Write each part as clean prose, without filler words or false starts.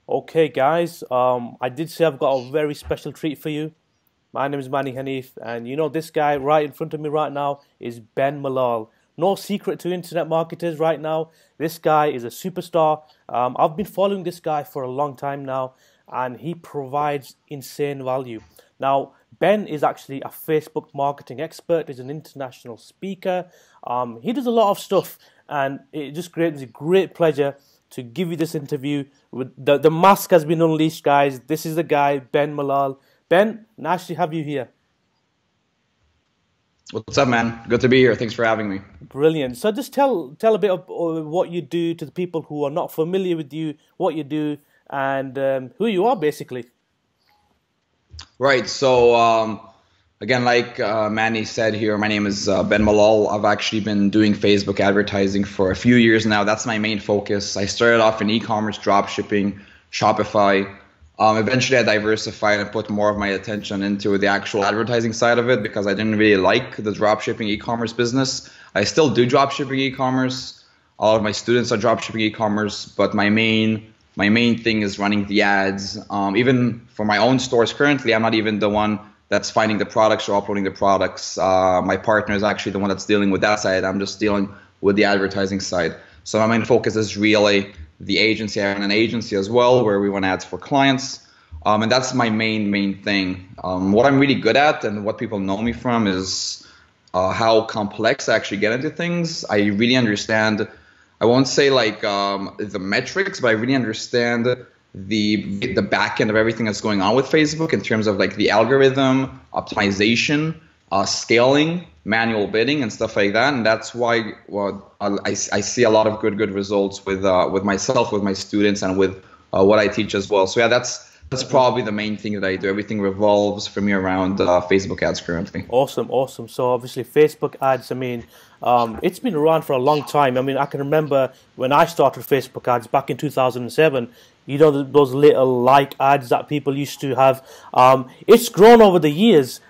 Okay, guys, I did say I've got a very special treat for you. My name is Manny Hanif, and you know this guy right in front of me right now is Ben Malal. No secret to internet marketers right now. This guy is a superstar. I've been following this guy for a long time now, and he provides insane value. Now, Ben is actually a Facebook marketing expert. He's an international speaker. He does a lot of stuff, and it just gives me great pleasure to give you this interview. With the mask has been unleashed, guys. This is the guy, Ben Malal. Ben, nice to have you here. What's up, man? Good to be here. Thanks for having me. Brilliant. So just tell a bit of what you do to the people who are not familiar with you, what you do, and who you are, basically. Right. So, again, like Manny said here, my name is Ben Malal. I've actually been doing Facebook advertising for a few years now. That's my main focus. I started off in e-commerce, drop shipping, Shopify. Eventually, I diversified and put more of my attention into the actual advertising side of it because I didn't really like the drop shipping e-commerce business. I still do drop shipping e-commerce. All of my students are drop shipping e-commerce, but my main thing is running the ads. Even for my own stores currently, I'm not even the one that's finding the products or uploading the products. My partner is actually the one that's dealing with that side. I'm just dealing with the advertising side. So my main focus is really the agency. I run an agency as well where we run ads for clients. And that's my main thing. What I'm really good at and what people know me from is how complex I actually get into things. I really understand. I won't say like the metrics, but I really understand the back end of everything that's going on with Facebook in terms of like the algorithm, optimization, scaling, manual bidding, and stuff like that. And that's why I see a lot of good results with myself, with my students, and with what I teach as well. So yeah, that's probably the main thing that I do. Everything revolves for me around Facebook ads currently. Awesome, awesome. So obviously Facebook ads, I mean, it's been around for a long time. I mean, I can remember when I started Facebook ads back in 2007, you know, those little like ads that people used to have. It's grown over the years.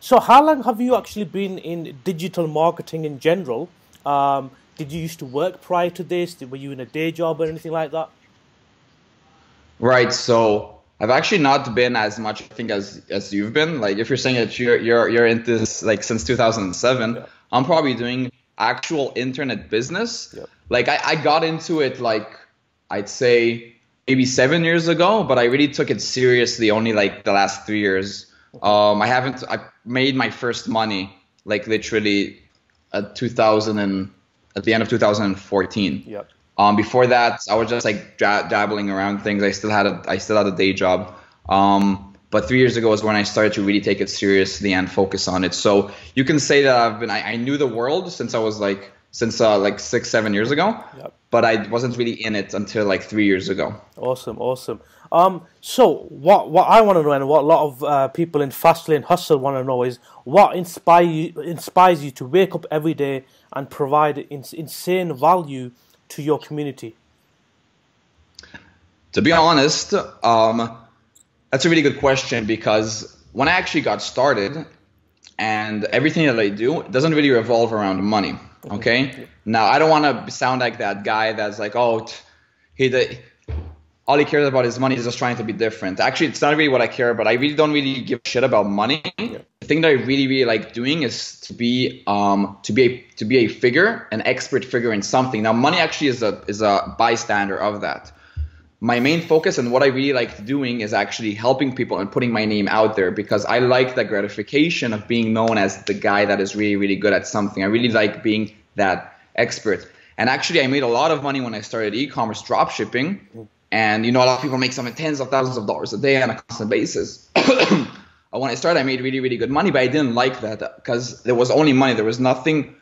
So how long have you actually been in digital marketing in general? Did you used to work prior to this? Were you in a day job or anything like that? Right. So I've actually not been as much, I think, as you've been. Like if you're saying that you're into this like since 2007, Yeah. I'm probably doing actual internet business. Yeah. Like I got into it like I'd say maybe 7 years ago, but I really took it seriously only like the last 3 years. I made my first money like literally at the end of 2014. Yeah. Before that, I was just like dabbling around things. I still had a day job. But 3 years ago is when I started to really take it seriously and focus on it. So you can say that I knew the world since I was like 6, 7 years ago, Yeah. but I wasn't really in it until like 3 years ago. Awesome, awesome. So what I want to know, and what a lot of people in Fastlane Hustle want to know, is what inspires you to wake up every day and provide insane value to your community. To be honest, that's a really good question because when I actually got started and everything that I do it doesn't really revolve around money. Okay. Now, I don't want to sound like that guy that's like, oh, he, the, all he cares about is money. He's just trying to be different. Actually, it's not really what I care about. I really don't really give a shit about money. Yeah. The thing that I really like doing is to be a figure, an expert figure in something. Now, money actually is a bystander of that. My main focus and what I really like doing is actually helping people and putting my name out there because I like the gratification of being known as the guy that is really good at something. I really like being that expert. And actually, I made a lot of money when I started e-commerce drop shipping. And you know, a lot of people make some tens of thousands of dollars a day on a constant basis. When I started, I made really good money, but I didn't like that because there was only money. There was nothing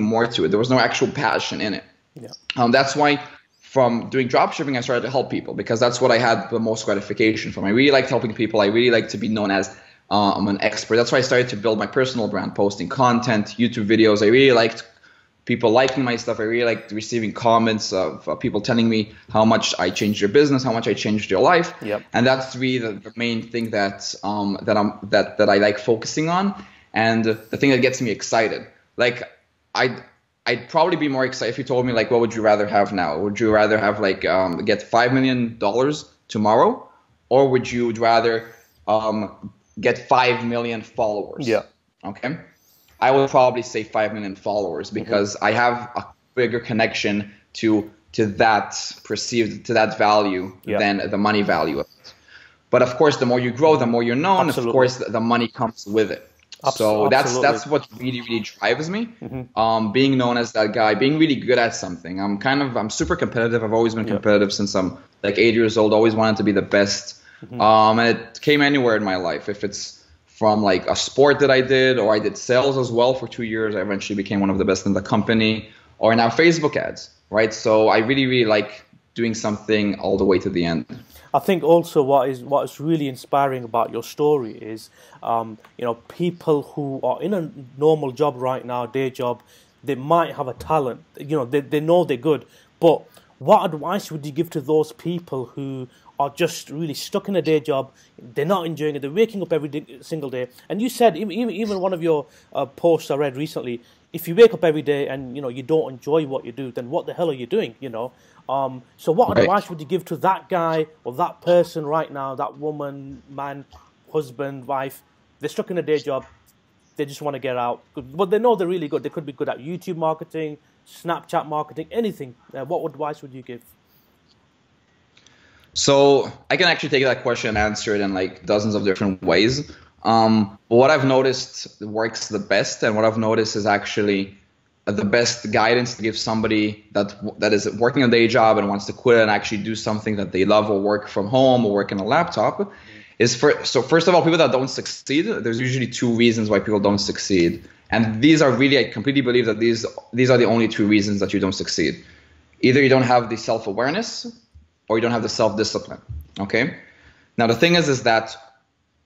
more to it. There was no actual passion in it. Yeah. That's why from doing drop shipping, I started to help people because that's what I had the most gratification from. I really liked helping people. I really like to be known as I'm an expert. That's why I started to build my personal brand, posting content, YouTube videos. I really liked people liking my stuff. I really liked receiving comments of people telling me how much I changed your business, how much I changed your life. Yep. And that's really the main thing that I like focusing on, and the thing that gets me excited. Like I I'd probably be more excited if you told me like, what would you rather have now? Would you rather have like get $5 million tomorrow, or would you rather get 5 million followers? Yeah. Okay. I would probably say 5 million followers because I have a bigger connection to that value than the money value of it. But of course, the more you grow, the more you're known. Absolutely. Of course, the money comes with it. So that's what really drives me. Being known as that guy, being really good at something. I'm super competitive. I've always been competitive since I'm like 8 years old. Always wanted to be the best. And it came anywhere in my life. If it's from like a sport that I did, or I did sales as well for 2 years, I eventually became one of the best in the company. Or now Facebook ads, right? So I really like doing something all the way to the end. I think also what is really inspiring about your story is, people who are in a normal job right now, day job, they might have a talent, they know they're good, but what advice would you give to those people who are just really stuck in a day job? They're not enjoying it. They're waking up every single day. And you said, even one of your posts I read recently, if you wake up every day and you don't enjoy what you do, then what the hell are you doing? So what advice would you give to that guy or that person right now, that woman, man, husband, wife? They're stuck in a day job. They just want to get out, but they know they're really good. They could be good at YouTube marketing, Snapchat marketing, anything. What advice would you give? So I can actually take that question and answer it in like dozens of different ways. But what I've noticed works the best, and what I've noticed is actually the best guidance to give somebody that is working a day job and wants to quit and actually do something that they love, or work from home, or work in a laptop, is so first of all, people that don't succeed, there's usually two reasons why people don't succeed. And these are really, I completely believe that these are the only two reasons that you don't succeed. Either you don't have the self-awareness, or you don't have the self-discipline. Okay? Now the thing is that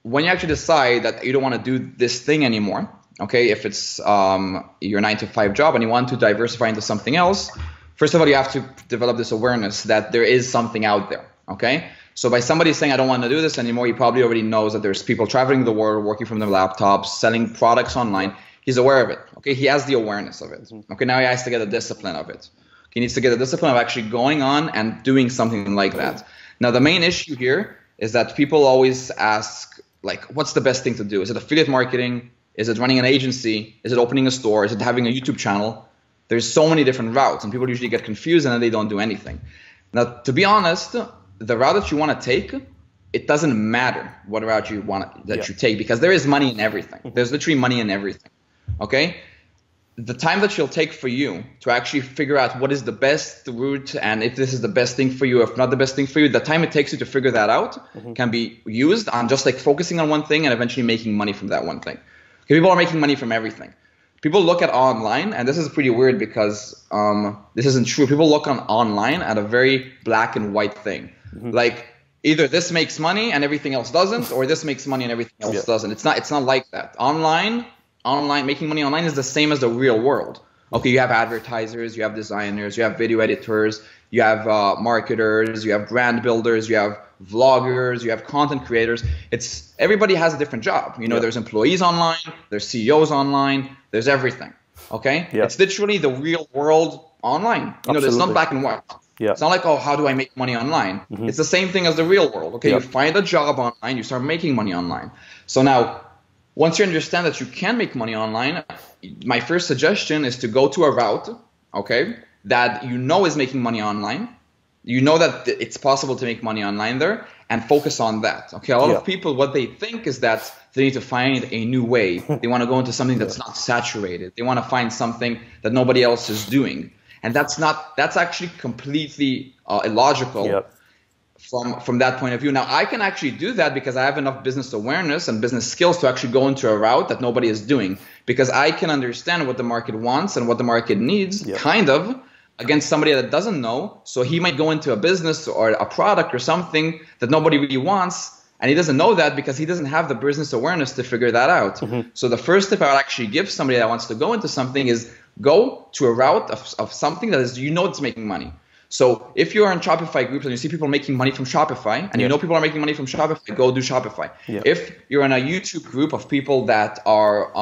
when you actually decide that you don't want to do this thing anymore, okay, if it's your 9-to-5 job and you want to diversify into something else, first of all, you have to develop this awareness that there is something out there. Okay? So by somebody saying, I don't want to do this anymore, he probably already knows that there's people traveling the world, working from their laptops, selling products online. He's aware of it. Okay? He has the awareness of it. Okay? Now he has to get the discipline of it. He needs to get the discipline of actually going on and doing something like that. Now, the main issue here is that people always ask, like, what's the best thing to do? Is it affiliate marketing? Is it running an agency? Is it opening a store? Is it having a YouTube channel? There's so many different routes, and people usually get confused and then they don't do anything. Now, to be honest, the route that you want to take, it doesn't matter what route you take, because there is money in everything. There's literally money in everything. Okay? The time that you'll take for you to actually figure out what is the best route, and if this is the best thing for you, if not the best thing for you, the time it takes you to figure that out can be used on just like focusing on one thing and eventually making money from that one thing. Okay, people are making money from everything. People look at online, and this is pretty weird because this isn't true. People look on online at a very black and white thing. Like either this makes money and everything else doesn't, or this makes money and everything else doesn't. It's not like that. Making money online is the same as the real world. Okay, you have advertisers, you have designers, you have video editors, you have marketers, you have brand builders, you have vloggers, you have content creators. Everybody has a different job. There's employees online, there's CEOs online, there's everything. Okay, it's literally the real world online. It's not black and white. It's not like, oh, how do I make money online? It's the same thing as the real world. Okay, you find a job online, you start making money online. So now, once you understand that you can make money online, my first suggestion is to go to a route, okay, that is making money online. You know that it's possible to make money online there, and focus on that. Okay, a lot of people, what they think is that they need to find a new way. They want to go into something that's not saturated. They want to find something that nobody else is doing. And that's actually completely illogical. From that point of view. Now, I can actually do that because I have enough business awareness and business skills to actually go into a route that nobody is doing, because I can understand what the market wants and what the market needs, kind of, against somebody that doesn't know. So he might go into a business or a product or something that nobody really wants, and he doesn't know that because he doesn't have the business awareness to figure that out. So the first tip I would actually give somebody that wants to go into something is go to a route of something that is, it's making money. So if you are in Shopify groups and you see people making money from Shopify, and you know people are making money from Shopify, go do Shopify. If you're in a YouTube group of people that are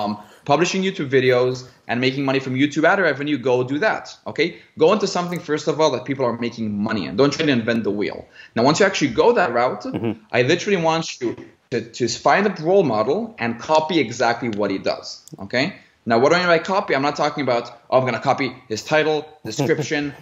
publishing YouTube videos and making money from YouTube ad revenue, go do that. Okay, go into something first of all that people are making money in. Don't try to invent the wheel. Now, once you actually go that route, I literally want you to find a role model and copy exactly what he does. Okay. Now, what do I mean by copy? I'm not talking about, oh, I'm going to copy his title, description,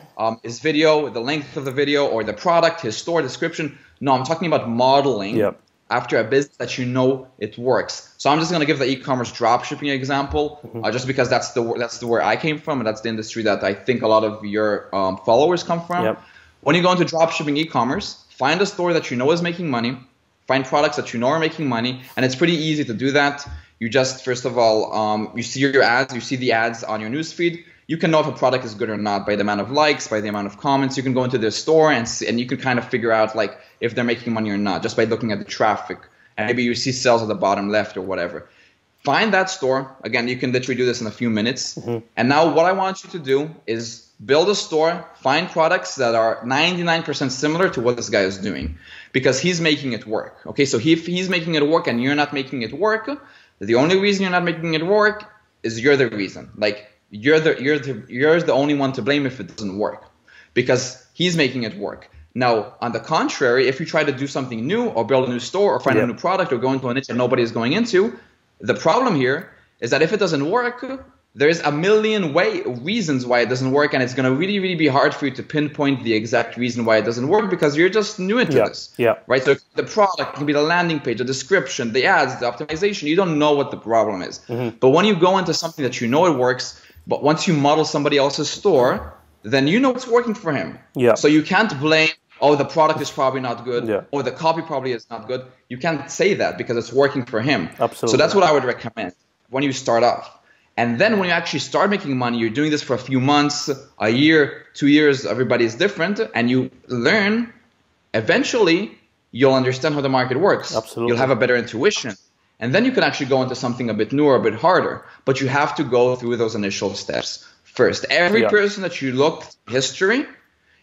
his video, the length of the video, or the product, his store description. No, I'm talking about modeling after a business that you know it works. So I'm just going to give the e-commerce dropshipping example, just because that's the where I came from, and that's the industry that I think a lot of your followers come from. When you go into dropshipping e-commerce, find a store that you know is making money, find products that you know are making money, and it's pretty easy to do that. You just, first of all, you see your ads, you see the ads on your newsfeed. You can know if a product is good or not by the amount of likes, by the amount of comments. You can go into their store and see, and you can kind of figure out like if they're making money or not just by looking at the traffic. And maybe you see sales at the bottom left or whatever. Find that store. Again, you can literally do this in a few minutes. And now what I want you to do is build a store, find products that are 99% similar to what this guy is doing, because he's making it work. Okay, so if he's making it work and you're not making it work, the only reason you're not making it work is you're the reason. Like you're the only one to blame if it doesn't work, because he's making it work. Now, on the contrary, if you try to do something new or build a new store or find a new product or go into a niche that nobody is going into, the problem here is that if it doesn't work, there's a million reasons why it doesn't work, and it's going to really, really be hard for you to pinpoint the exact reason why it doesn't work because you're just new into this. Right? So the product can be the landing page, the description, the ads, the optimization. You don't know what the problem is. But when you go into something that you know it works, but once you model somebody else's store, then you know it's working for him. So you can't blame, oh, the product is probably not good, or the copy probably is not good. You can't say that because it's working for him. So that's what I would recommend when you start off. And then when you actually start making money, you're doing this for a few months, a year, 2 years, everybody is different, and you learn, eventually you'll understand how the market works. You'll have a better intuition. And then you can actually go into something a bit newer, a bit harder. But you have to go through those initial steps first. Every person that you look at history,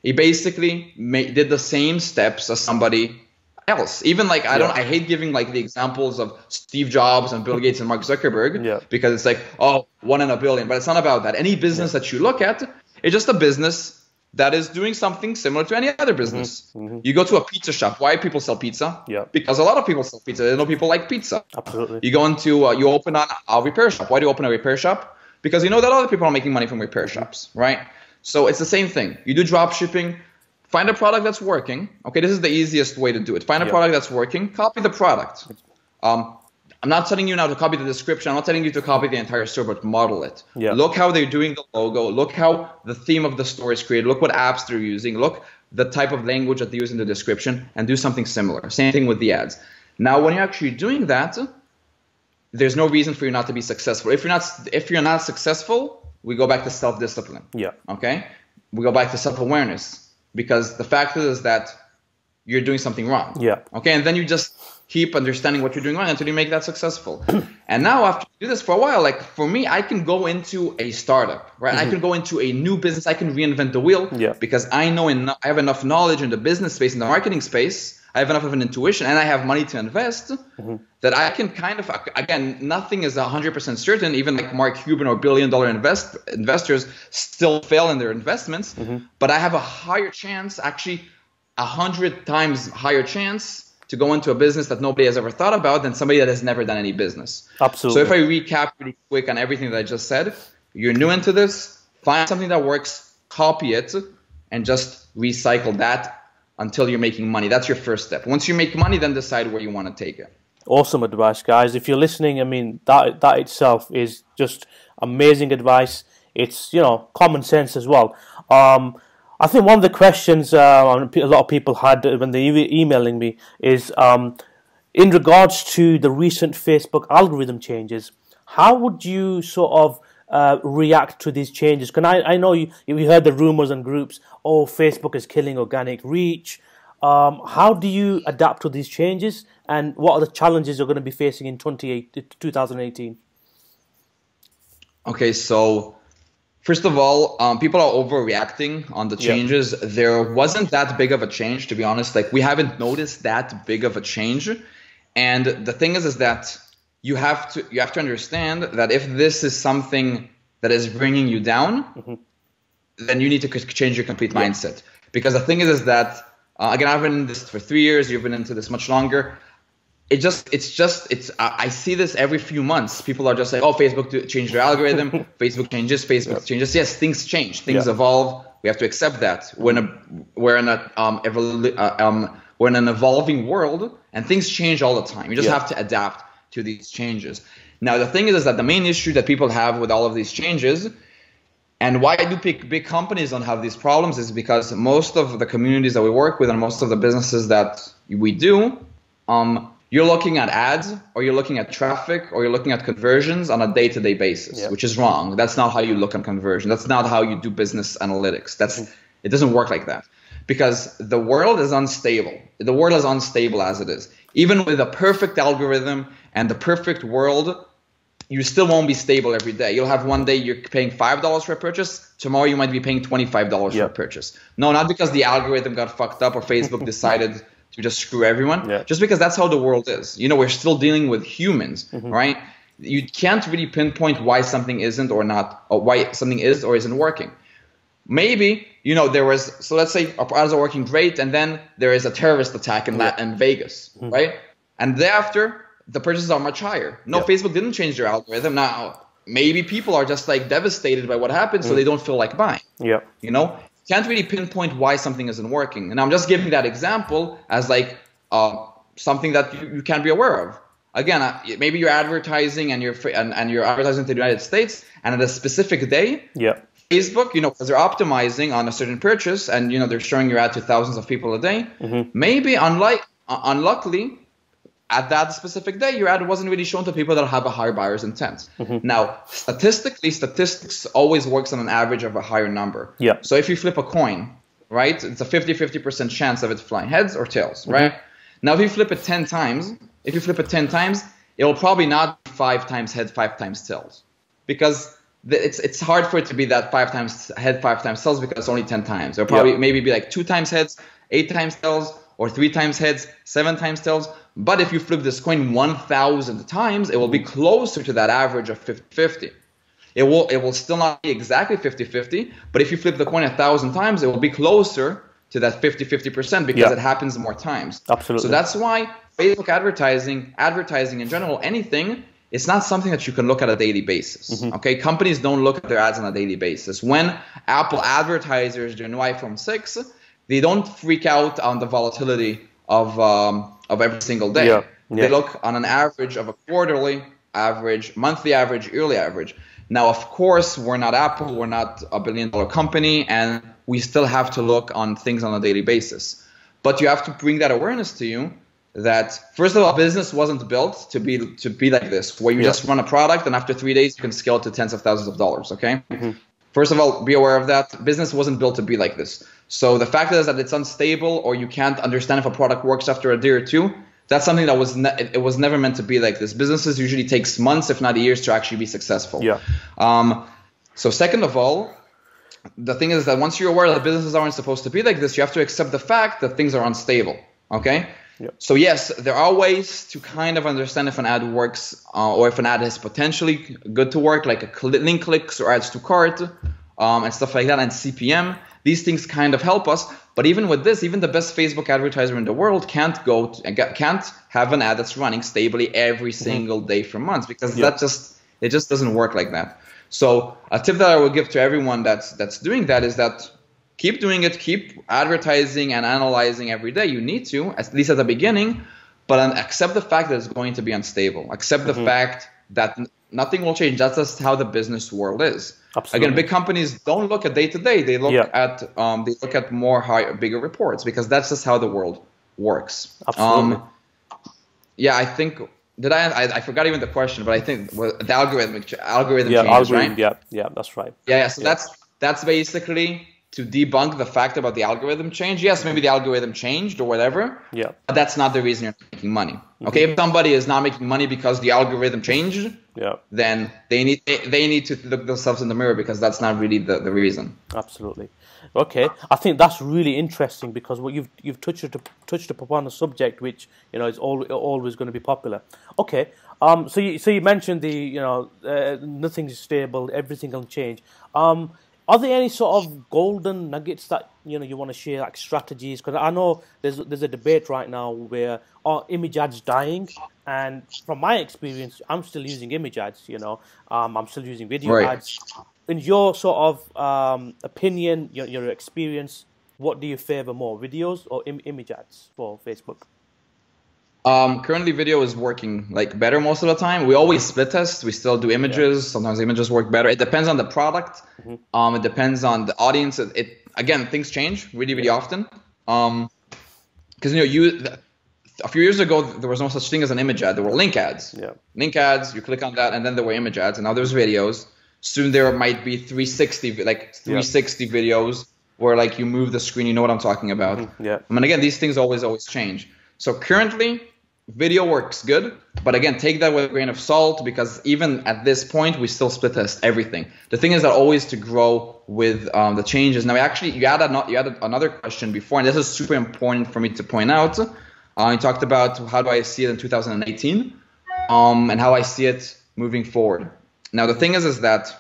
he basically did the same steps as somebody else. Even like I hate giving like the examples of Steve Jobs and Bill Gates and Mark Zuckerberg because it's like, oh, 1 in a billion. But it's not about that. Any business that you look at, it's just a business that is doing something similar to any other business. You go to a pizza shop. Why people sell pizza? Because a lot of people sell pizza. They know people like pizza. You go into you open a repair shop. Why do you open a repair shop? Because you know that other people are making money from repair shops, right? So it's the same thing. You do drop shipping. Find a product that's working. Okay, this is the easiest way to do it. Find a product that's working. Copy the product. I'm not telling you now to copy the description. I'm not telling you to copy the entire store, but model it. Look how they're doing the logo. Look how the theme of the store is created. Look what apps they're using. Look the type of language that they use in the description, and do something similar. Same thing with the ads. Now, when you're actually doing that, there's no reason for you not to be successful. If you're not successful, we go back to self-discipline. Okay? We go back to self-awareness. Because the fact is that you're doing something wrong. Okay, and then you just keep understanding what you're doing wrong until you make that successful. And now after you do this for a while, like for me, I can go into a startup, right? I can go into a new business. I can reinvent the wheel because I know I have enough knowledge in the business space, in the marketing space. I have enough of an intuition, and I have money to invest that I can kind of, again, nothing is 100% certain. Even like Mark Cuban or billion-dollar investors still fail in their investments. But I have a higher chance, actually 100 times higher chance to go into a business that nobody has ever thought about than somebody that has never done any business. So if I recap really quick on everything that I just said, you're new into this, find something that works, copy it, and just recycle that until you're making money. That's your first step. Once you make money, then decide where you want to take it. Awesome advice, guys. If you're listening, I mean, that itself is just amazing advice. It's, common sense as well. I think one of the questions a lot of people had when they were emailing me is in regards to the recent Facebook algorithm changes, how would you sort of react to these changes? Because I know you heard the rumors and groups, oh, Facebook is killing organic reach. How do you adapt to these changes, and what are the challenges you're going to be facing in 2018? Okay, so first of all, people are overreacting on the changes. There wasn't that big of a change, to be honest. Like, we haven't noticed that big of a change. And the thing is that you have to understand that if this is something that is bringing you down, then you need to change your complete mindset. Because the thing is that again, I've been in this for 3 years. You've been into this much longer. I see this every few months. People are just like, oh, Facebook changed their algorithm. Facebook changes. Facebook changes. Yes, things change. Things evolve. We have to accept that. We're in an evolving world, and things change all the time. You just have to adapt to these changes. Now, the thing is that the main issue that people have with all of these changes, and why do big companies don't have these problems, is because most of the communities that we work with and most of the businesses that we do, you're looking at ads, or you're looking at traffic, or you're looking at conversions on a day-to-day basis, which is wrong. That's not how you look at conversion. That's not how you do business analytics. It doesn't work like that, because the world is unstable. The world is unstable as it is. Even with a perfect algorithm and the perfect world, you still won't be stable every day. You'll have one day you're paying $5 for a purchase. Tomorrow you might be paying $25 for a purchase. No, not because the algorithm got fucked up or Facebook decided to just screw everyone. Just because that's how the world is. We're still dealing with humans, right? You can't really pinpoint why something isn't or not, or why something is or isn't working. Maybe, so let's say our ads are working great, and then there is a terrorist attack in Vegas, right? And thereafter, the purchases are much higher. No, Facebook didn't change their algorithm. Now, maybe people are just like devastated by what happened, so they don't feel like buying. Can't really pinpoint why something isn't working. And I'm just giving that example as like something that you can't be aware of. Again, maybe you're advertising and you're advertising to the United States, and at a specific day, Facebook, because they're optimizing on a certain purchase, and they're showing your ad to thousands of people a day. Maybe unluckily, at that specific day, your ad wasn't really shown to people that have a higher buyer's intent. Now, statistics always works on an average of a higher number. So if you flip a coin, right, it's a 50% chance of it flying heads or tails, right? Now, if you flip it 10 times, it will probably not be 5 times head, 5 times tails, because it's hard for it to be that 5 times head, 5 times tails, because it's only 10 times. It'll probably maybe be like 2 times heads, 8 times tails, or 3 times heads, 7 times tails. But if you flip this coin 1,000 times, it will be closer to that average of 50-50. It will still not be exactly 50-50, but if you flip the coin 1,000 times, it will be closer to that 50% because it happens more times. Absolutely. So that's why Facebook advertising in general, anything, it's not something that you can look at a daily basis. Okay, companies don't look at their ads on a daily basis. When Apple advertisers their new iPhone 6, they don't freak out on the volatility of every single day. They look on an average of a quarterly average, monthly average, yearly average. Now, of course, we're not Apple, we're not a billion-dollar company, and we still have to look on things on a daily basis. But you have to bring that awareness to you that, first of all, business wasn't built to be like this, where you just run a product and after 3 days you can scale it to tens of thousands of dollars, okay? First of all, be aware of that. Business wasn't built to be like this. So the fact is that it's unstable, or you can't understand if a product works after a day or two, that's something that was never meant to be like this. Businesses usually takes months, if not years, to actually be successful. So second of all, the thing is that once you're aware that businesses aren't supposed to be like this, you have to accept the fact that things are unstable, okay? So yes, there are ways to kind of understand if an ad works or if an ad is potentially good to work, like link clicks or adds to cart and stuff like that, and CPM. These things kind of help us. But even with this, even the best Facebook advertiser in the world can't have an ad that's running stably every single day for months, because it just doesn't work like that. So a tip that I would give to everyone that's doing that is that keep doing it, keep advertising and analyzing every day. You need to, at least at the beginning, but accept the fact that it's going to be unstable. Accept the fact that nothing will change. That's just how the business world is. Absolutely. Again, big companies don't look at day to day. They look at bigger reports, because that's just how the world works. Absolutely. I think I forgot even the question, but I think the algorithm changes, right? Yeah, that's right. So that's basically to debunk the fact about the algorithm change. Yes, maybe the algorithm changed or whatever. But that's not the reason you're making money. Okay, if somebody is not making money because the algorithm changed, Yeah. then they need to look themselves in the mirror, because that's not really the reason. Absolutely. Okay, I think that's really interesting because what you've touched upon a subject which is always going to be popular. Okay, so you mentioned nothing's stable, everything can change. Are there any sort of golden nuggets that you want to share, like strategies? Because I know there's a debate right now where are image ads dying, and from my experience, I'm still using image ads. I'm still using video ads. In your sort of opinion, your experience, what do you favor more, videos or image ads for Facebook? Currently video is working like better most of the time. We always split test. We still do images. Sometimes images work better. It depends on the product. It depends on the audience. Again, things change really often. Because a few years ago there was no such thing as an image ad. There were link ads. Yeah. Link ads. You click on that, and then there were image ads, and now there's videos. Soon there might be 360 videos where like you move the screen. You know what I'm talking about. Yeah. I mean, again, these things always change. So currently, video works good, but again, take that with a grain of salt, because even at this point, we still split test everything. The thing is that always to grow with the changes. Now, actually, you added another question before, and this is super important for me to point out. You talked about how do I see it in 2018, and how I see it moving forward. Now, the thing is that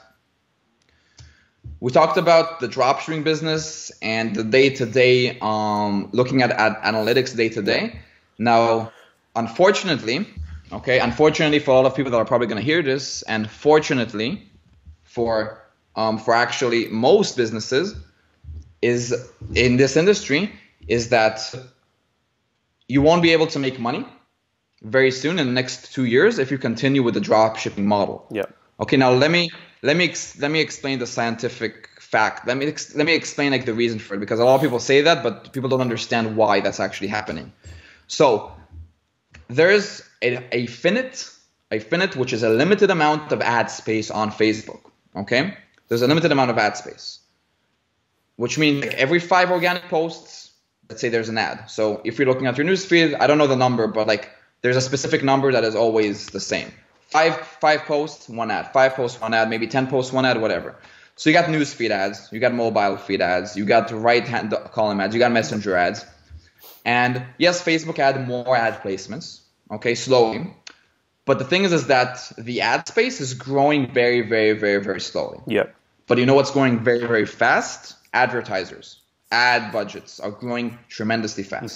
we talked about the dropshipping business and the day-to-day, looking at analytics day-to-day. Now, unfortunately for a lot of people that are probably going to hear this, and fortunately for actually most businesses is in this industry, is that you won't be able to make money very soon in the next 2 years if you continue with the drop shipping model. Yeah. Okay. Now let me explain the scientific fact. Let me explain like the reason for it, because a lot of people say that, but people don't understand why that's actually happening. So there is a finite, which is a limited amount of ad space on Facebook. Okay. There's a limited amount of ad space, which means like every 5 organic posts, let's say there's an ad. So if you're looking at your newsfeed, I don't know the number, but like there's a specific number that is always the same. 5 posts, 1 ad, 5 posts, 1 ad, maybe 10 posts, 1 ad, whatever. So you got newsfeed ads, you got mobile feed ads, you got right-hand column ads, you got messenger ads. And yes, Facebook added more ad placements, okay, slowly. But the thing is that the ad space is growing very, very, very, very slowly. Yeah. But you know what's growing very, very fast? Advertisers. Ad budgets are growing tremendously fast.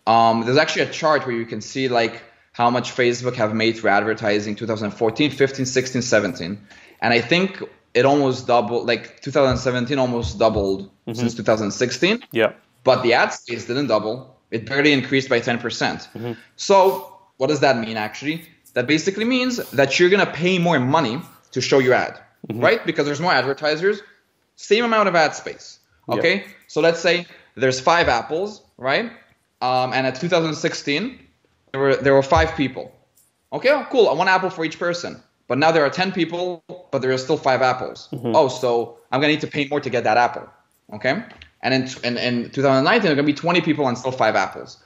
There's actually a chart where you can see like how much Facebook have made through advertising 2014, 15, 16, 17. And I think it almost doubled, like 2017 almost doubled since 2016. Yeah. But the ad space didn't double. It barely increased by 10%. So what does that mean actually? That basically means that you're going to pay more money to show your ad, right? Because there's more advertisers, same amount of ad space. Okay. Yeah. So let's say there's 5 apples, right? And at 2016, there were 5 people. Okay, oh, cool. 1 apple for each person. But now there are 10 people, but there are still 5 apples. Oh, so I'm gonna need to pay more to get that apple. Okay, and in 2019, there are gonna be 20 people and still 5 apples.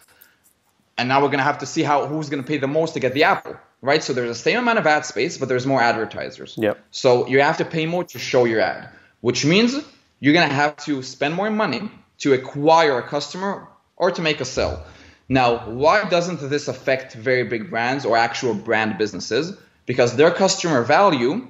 And now we're gonna have to see who's gonna pay the most to get the apple, right? So there's the same amount of ad space, but there's more advertisers. Yeah. So you have to pay more to show your ad, which means you're gonna have to spend more money to acquire a customer or to make a sale. Now, why doesn't this affect very big brands or actual brand businesses? Because their customer value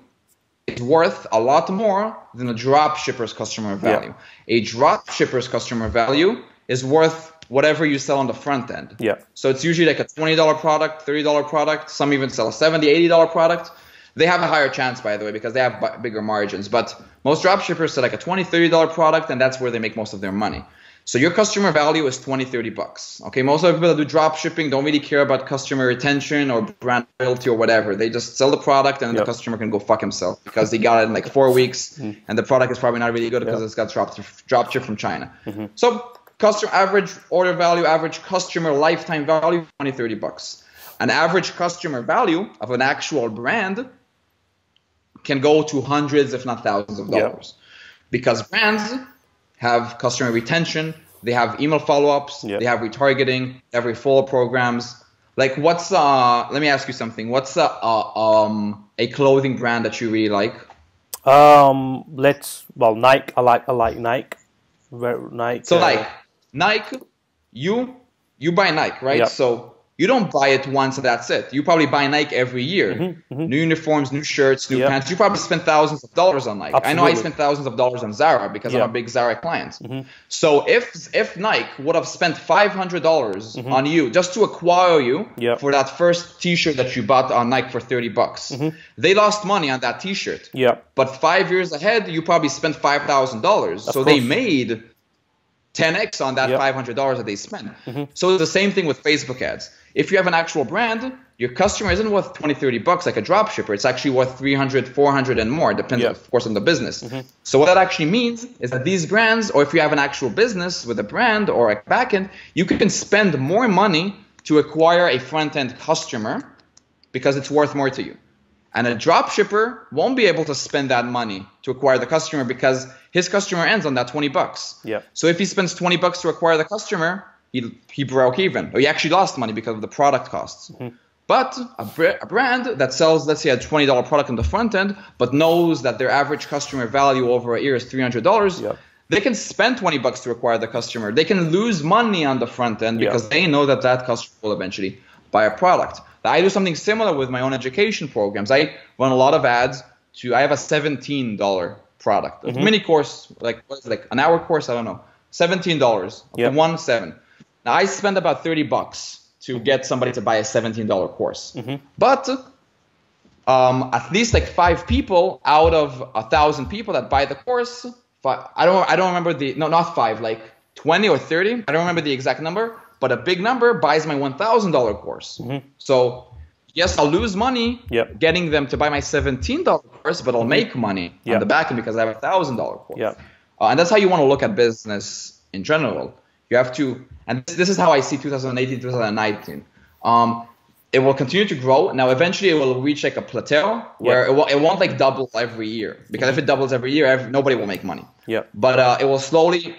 is worth a lot more than a drop shipper's customer value. Yeah. A drop shipper's customer value is worth whatever you sell on the front end. Yeah. So it's usually like a $20 product, $30 product. Some even sell a $70, $80 product. They have a higher chance, by the way, because they have bigger margins. But most drop shippers sell like a $20, $30 product, and that's where they make most of their money. So your customer value is $20, $30. Okay, most of the people that do drop shipping don't really care about customer retention or brand loyalty or whatever. They just sell the product and the customer can go fuck himself because they got it in like 4 weeks and the product is probably not really good because it's got drop shipped from China. So customer average order value, average customer lifetime value, $20, $30. An average customer value of an actual brand can go to hundreds, if not thousands of dollars, because brands have customer retention, they have email follow-ups, they have retargeting, they have referral programs. Like what's let me ask you something. What's a clothing brand that you really like? Nike. I like Nike. Nike. So like Nike, you buy Nike, right? Yep. So you don't buy it once and that's it. You probably buy Nike every year. New uniforms, new shirts, new pants. You probably spend thousands of dollars on Nike. Absolutely. I know I spent thousands of dollars on Zara because I'm a big Zara client. So if Nike would have spent $500 on you just to acquire you for that first T-shirt that you bought on Nike for $30, they lost money on that T-shirt. Yeah. But 5 years ahead, you probably spent $5,000. So they made 10x on that $500 that they spent. So it's the same thing with Facebook ads. If you have an actual brand, your customer isn't worth $20-30 like a drop shipper. It's actually worth $300, $400 and more, depending of course on the business. So what that actually means is that these brands, or if you have an actual business with a brand or a backend, you can spend more money to acquire a front-end customer because it's worth more to you. And a drop shipper won't be able to spend that money to acquire the customer because his customer ends on that $20. Yeah. So if he spends $20 to acquire the customer, he broke even, or he actually lost money because of the product costs. But a brand that sells, let's say, a $20 product on the front end, but knows that their average customer value over a year is $300, they can spend $20 to acquire the customer. They can lose money on the front end because they know that that customer will eventually buy a product. I do something similar with my own education programs. I run a lot of ads I have a $17 product, a mini course, like an hour course, I don't know, $17, okay, 1-7. Now I spend about $30 to get somebody to buy a $17 course, but at least like 5 people out of 1,000 people that buy the course, I don't remember not 5, like 20 or 30, I don't remember the exact number, but a big number buys my $1,000 course. So yes, I'll lose money getting them to buy my $17 course, but I'll make money on the back end because I have a $1,000 course. And that's how you want to look at business in general. You have to, and this is how I see 2018, 2019. It will continue to grow. Now, eventually, it will reach like a plateau where it won't like double every year, because if it doubles every year, nobody will make money. But it will slowly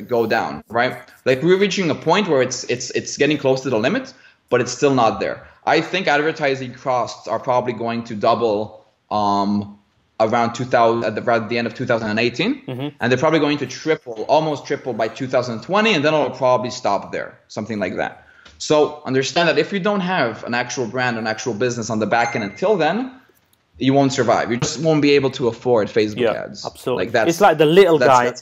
go down, right? Like we're reaching a point where it's getting close to the limit, but it's still not there. I think advertising costs are probably going to double around 2000 at the end of 2018, and they're probably going to almost triple by 2020, and then it'll probably stop there, something like that. So understand that if you don't have an actual brand, an actual business on the back end until then, you won't survive. You just won't be able to afford Facebook ads. Absolutely. Like it's like the little guy.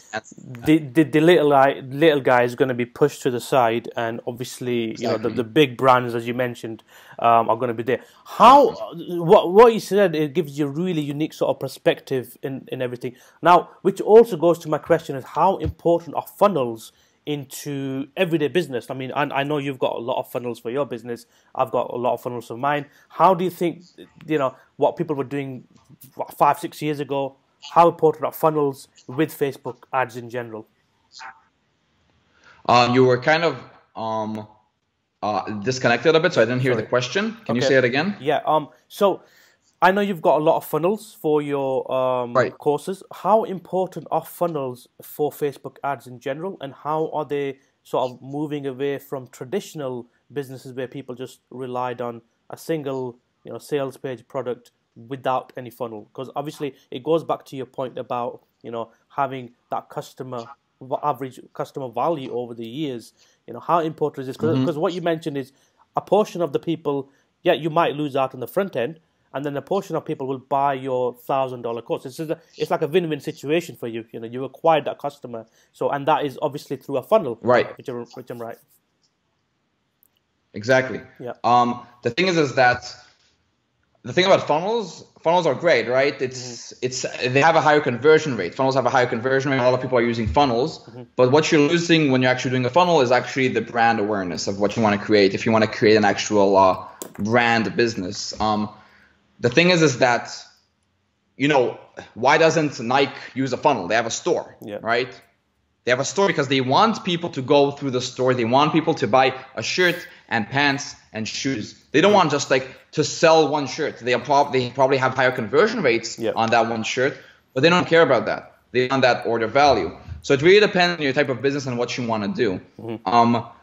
The little guy is going to be pushed to the side, and obviously, you know, the big brands, as you mentioned, are going to be there. What you said, it gives you a really unique sort of perspective in everything. Now, which also goes to my question: is how important are funnels into everyday business? I mean, I know you've got a lot of funnels for your business. I've got a lot of funnels for mine. How do you think, you know, what people were doing 5-6 years ago, how important are funnels with Facebook ads in general? You were kind of disconnected a bit, so I didn't hear the question. Can you say it again? Yeah. So I know you've got a lot of funnels for your courses. How important are funnels for Facebook ads in general, and how are they sort of moving away from traditional businesses where people just relied on a single, you know, sales page product without any funnel? Because obviously it goes back to your point about, you know, having that average customer value over the years. You know, how important is this? Because what you mentioned is a portion of the people, you might lose out on the front end, and then a portion of people will buy your $1,000 course. It's like a win-win situation for you. You know, you acquired that customer, and that is obviously through a funnel, right? Which I'm right. Exactly. Yeah. The thing is that the thing about funnels are great, right? They have a higher conversion rate. Funnels have a higher conversion rate. A lot of people are using funnels, but what you're losing when you're actually doing a funnel is actually the brand awareness of what you want to create. If you want to create an actual brand business. The thing is that, you know, why doesn't Nike use a funnel? They have a store, right? They have a store because they want people to go through the store. They want people to buy a shirt and pants and shoes. They don't want just like to sell one shirt. They probably have higher conversion rates on that one shirt, but they don't care about that. They want that order value. So it really depends on your type of business and what you want to do.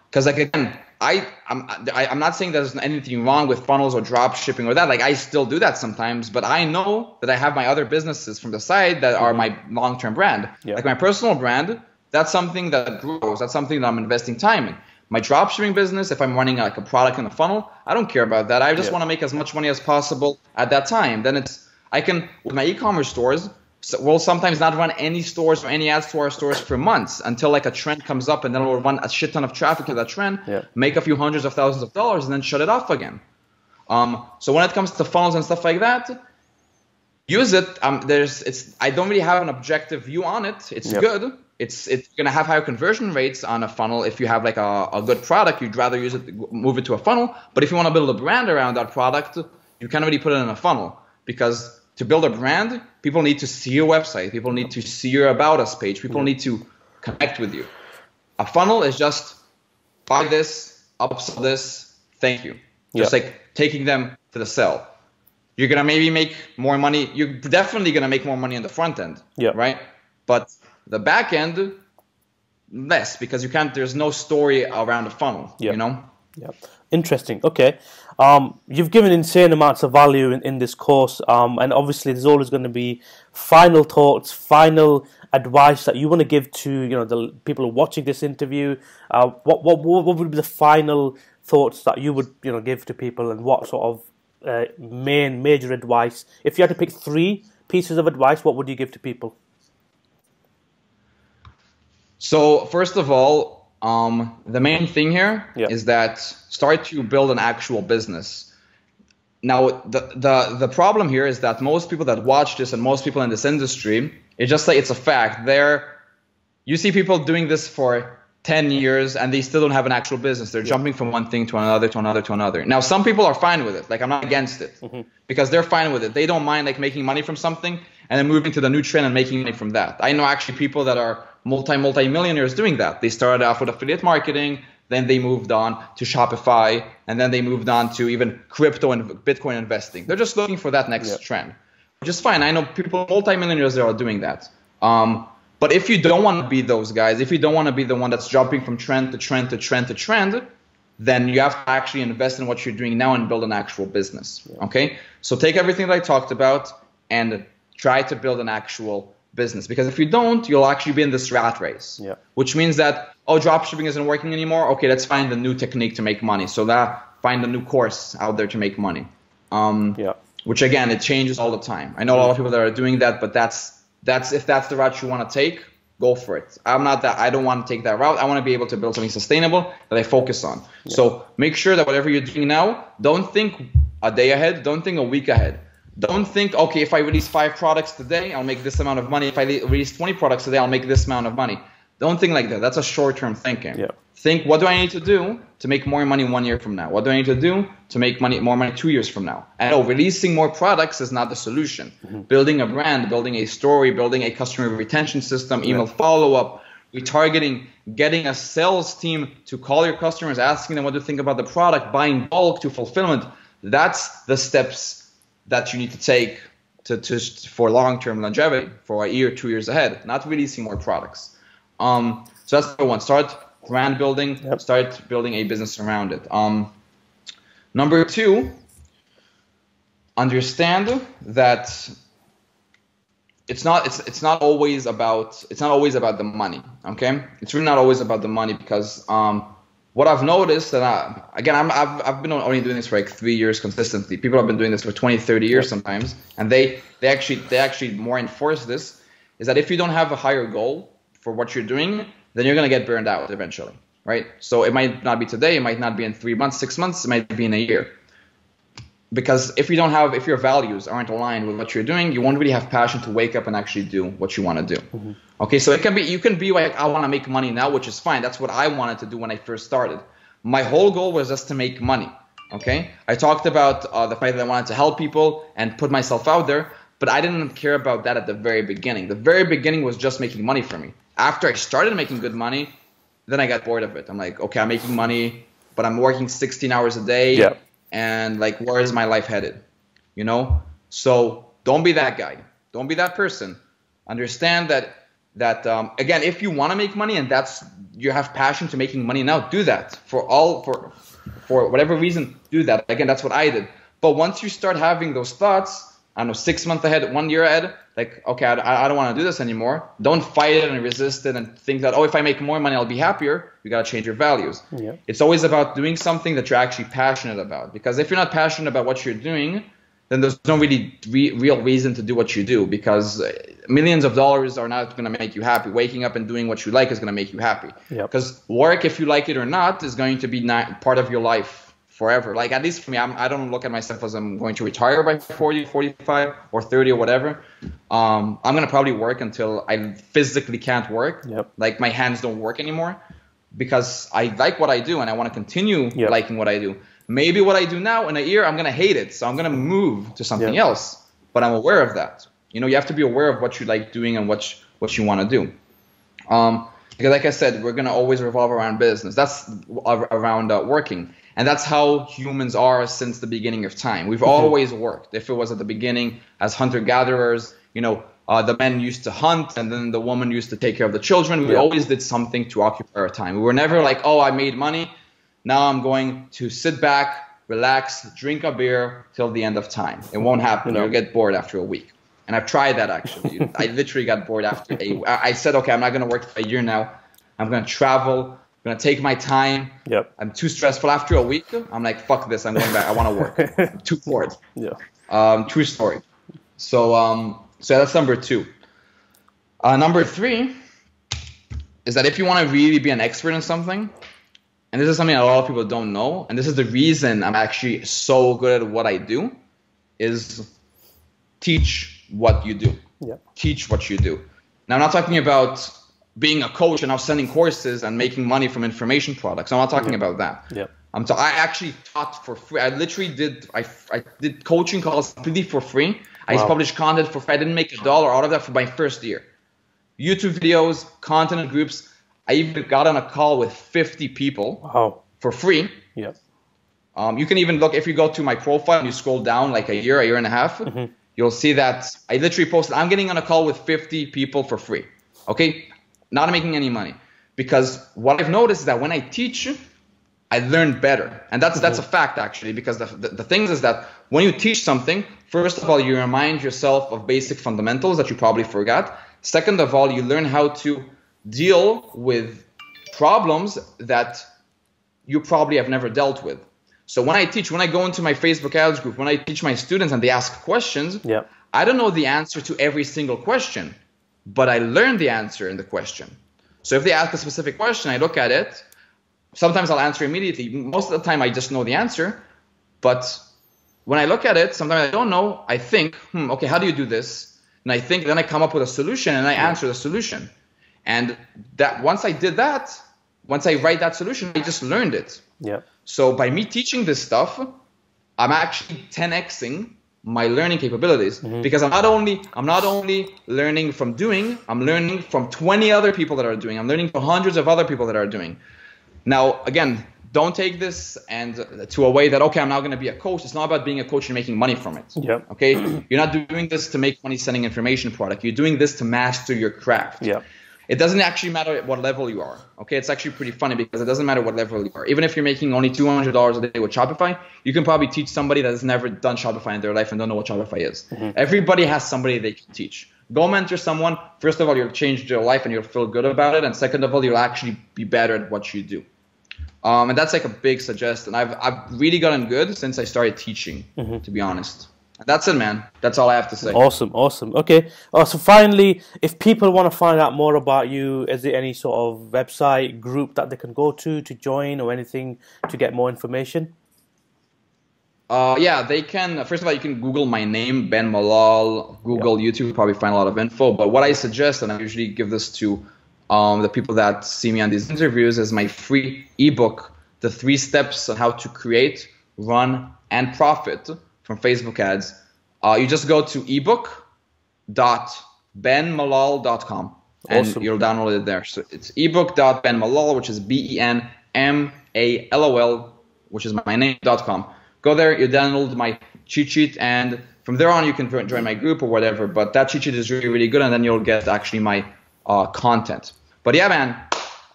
Because like again, I'm not saying there's anything wrong with funnels or drop shipping or that. Like I still do that sometimes, but I know that I have my other businesses from the side that are my long-term brand. Yeah. Like my personal brand, that's something that grows. That's something that I'm investing time in. My drop shipping business, if I'm running like a product in a funnel, I don't care about that. I just want to make as much money as possible at that time. Then I can, with my e-commerce stores, we'll sometimes not run any stores or any ads to our stores for months until like a trend comes up, and then we'll run a shit ton of traffic to that trend, make a few hundreds of thousands of dollars, and then shut it off again. So when it comes to funnels and stuff like that, use it. I don't really have an objective view on it. It's good. It's gonna have higher conversion rates on a funnel. If you have like a good product, you'd rather use it, move it to a funnel. But if you want to build a brand around that product, you can't really put it in a funnel, because to build a brand, people need to see your website. People need to see your About Us page. People need to connect with you. A funnel is just buy this, upsell this, thank you. Just like taking them to the sell. You're going to maybe make more money. You're definitely going to make more money on the front end, right? But the back end, less, because you can't, there's no story around the funnel, you know? Yeah. Interesting. Okay. You've given insane amounts of value in this course, and obviously there's always going to be final thoughts, final advice that you want to give to the people watching this interview. What would be the final thoughts that you would give to people, and what sort of major advice? If you had to pick 3 pieces of advice, what would you give to people? So first of all, the main thing here is that start to build an actual business. Now, the problem here is that most people that watch this and most people in this industry, it's just like, it's a fact. You see people doing this for 10 years and they still don't have an actual business. They're jumping from one thing to another, to another, to another. Now, some people are fine with it. Like, I'm not against it because they're fine with it. They don't mind like making money from something and then moving to the new trend and making money from that. I know actually people that are multi-millionaires doing that. They started off with affiliate marketing, then they moved on to Shopify, and then they moved on to even crypto and Bitcoin investing. They're just looking for that next trend, which is fine. I know people, multi-millionaires, that are doing that. But if you don't want to be those guys, if you don't want to be the one that's jumping from trend to trend to trend to trend, then you have to actually invest in what you're doing now and build an actual business. Okay? So take everything that I talked about and try to build an actual business, because if you don't, you'll actually be in this rat race, which means that, oh, dropshipping isn't working anymore. Okay, let's find a new technique to make money. So find a new course out there to make money. Which again, it changes all the time. I know a lot of people that are doing that, but that's if that's the route you want to take, go for it. I don't want to take that route. I want to be able to build something sustainable that I focus on. So make sure that whatever you're doing now, don't think a day ahead, don't think a week ahead. Don't think, okay, if I release 5 products today, I'll make this amount of money. If I release 20 products today, I'll make this amount of money. Don't think like that. That's a short-term thinking. Think, what do I need to do to make more money 1 year from now? What do I need to do to make more money 2 years from now? And releasing more products is not the solution. Building a brand, building a story, building a customer retention system, email follow-up, retargeting, getting a sales team to call your customers, asking them what to think about the product, buying bulk to fulfillment. That's the steps that you need to take for long-term longevity, for a year, 2 years ahead, not releasing more products. So that's number 1. Start brand building, start building a business around it. Number 2, understand that it's not always about the money. Okay, it's really not always about the money, because what I've noticed, and I've been only doing this for like 3 years consistently. People have been doing this for 20, 30 years sometimes, and they actually more enforce this, is that if you don't have a higher goal for what you're doing, then you're gonna get burned out eventually, right? So it might not be today, it might not be in 3 months, 6 months, it might be in a year. Because if your values aren't aligned with what you're doing, you won't really have passion to wake up and actually do what you want to do. Okay, so you can be like, I want to make money now, which is fine. That's what I wanted to do when I first started. My whole goal was just to make money. Okay, I talked about the fact that I wanted to help people and put myself out there, but I didn't care about that at the very beginning. The very beginning was just making money for me. After I started making good money, then I got bored of it. I'm like, okay, I'm making money, but I'm working 16 hours a day. And like, where is my life headed? So don't be that guy. Don't be that person. Understand that again, if you want to make money and that's you have passion to making money now, do that. For whatever reason, do that. Again, that's what I did. But once you start having those thoughts, I don't know, 6 months ahead, 1 year ahead, like, okay, I don't want to do this anymore. Don't fight it and resist it and think that, oh, if I make more money, I'll be happier. You got to change your values. Yeah. It's always about doing something that you're actually passionate about. Because if you're not passionate about what you're doing, then there's no really real reason to do what you do, because millions of dollars are not going to make you happy. Waking up and doing what you like is going to make you happy. Because work, if you like it or not, is going to be part of your life forever. Like, at least for me, I don't look at myself as I'm going to retire by 40, 45, or 30 or whatever. I'm going to probably work until I physically can't work. Like, my hands don't work anymore, because I like what I do and I want to continue liking what I do. Maybe what I do now, in a year, I'm going to hate it. So I'm going to move to something else. But I'm aware of that. You know, you have to be aware of what you like doing and what you want to do. Because like I said, we're going to always revolve around business. That's around working. And that's how humans are since the beginning of time. We've always worked. If it was at the beginning as hunter-gatherers, you know, the men used to hunt and then the woman used to take care of the children. We always did something to occupy our time. We were never like, oh, I made money. Now I'm going to sit back, relax, drink a beer till the end of time. It won't happen. You'll get bored after a week. And I've tried that, actually. I literally got bored after I said, okay, I'm not going to work for a year now. I'm going to travel. I'm going to take my time. I'm too stressful. After a week, I'm like, fuck this. I'm going back. I want to work. I'm too bored. True story. So that's number 2. Number 3 is that if you want to really be an expert in something, and this is something a lot of people don't know, and this is the reason I'm actually so good at what I do, is teach what you do. Teach what you do. Now, I'm not talking about being a coach and now selling courses and making money from information products. I'm not talking about that. I actually taught for free. I literally did coaching calls completely for free. I published content for free. I didn't make $1 out of that for my first year. YouTube videos, content groups. I even got on a call with 50 people for free. You can even look, if you go to my profile and you scroll down like a year and a half, you'll see that I literally posted, I'm getting on a call with 50 people for free. Okay? Not making any money. Because what I've noticed is that when I teach, I learn better. And that's a fact, actually, because the thing is that when you teach something, first of all, you remind yourself of basic fundamentals that you probably forgot. Second of all, you learn how to deal with problems that you probably have never dealt with. So when I teach, when I go into my Facebook ads group, when I teach my students and they ask questions, I don't know the answer to every single question, but I learn the answer in the question. So if they ask a specific question, I look at it. Sometimes I'll answer immediately. Most of the time I just know the answer. But when I look at it, sometimes I don't know. I think, okay, how do you do this? And I think, then I come up with a solution and I answer the solution. And that once I did that, once I write that solution, I just learned it. So by me teaching this stuff, I'm actually 10xing my learning capabilities, because I'm not only learning from doing, I'm learning from 20 other people that are doing. I'm learning from hundreds of other people that are doing. Now, again, don't take this and to a way that, okay, I'm now going to be a coach. It's not about being a coach and making money from it. Okay, you're not doing this to make money selling information product. You're doing this to master your craft. It doesn't actually matter at what level you are. Okay, it's actually pretty funny because it doesn't matter what level you are. Even if you're making only $200 a day with Shopify, you can probably teach somebody that has never done Shopify in their life and don't know what Shopify is. Everybody has somebody they can teach. Go mentor someone. First of all, you'll change your life and you'll feel good about it. And second of all, you'll actually be better at what you do. And that's like a big suggestion. I've really gotten good since I started teaching, to be honest. That's it, man. That's all I have to say. Awesome. Okay. So finally, if people want to find out more about you, is there any sort of website, group that they can go to join or anything to get more information? Yeah, they can. First of all, you can Google my name, Ben Malol. Google, YouTube, probably find a lot of info. But what I suggest, and I usually give this to the people that see me on these interviews, is my free ebook, The 3 Steps on How to Create, Run, and Profit from Facebook ads. You just go to ebook.benmalol.com and you'll download it there. So it's ebook.benmalol, which is BENMALOL, which is my name.com. Go there, you download my cheat sheet, and from there on you can join my group or whatever. But that cheat sheet is really, really good, and then you'll get actually my content. But yeah, man,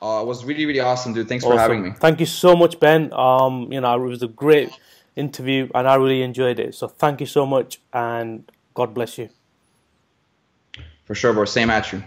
It was really, really awesome, dude. Thanks for having me. Thank you so much, Ben. You know, it was a great interview, and I really enjoyed it. So thank you so much, and God bless you. For sure, bro. Same at you.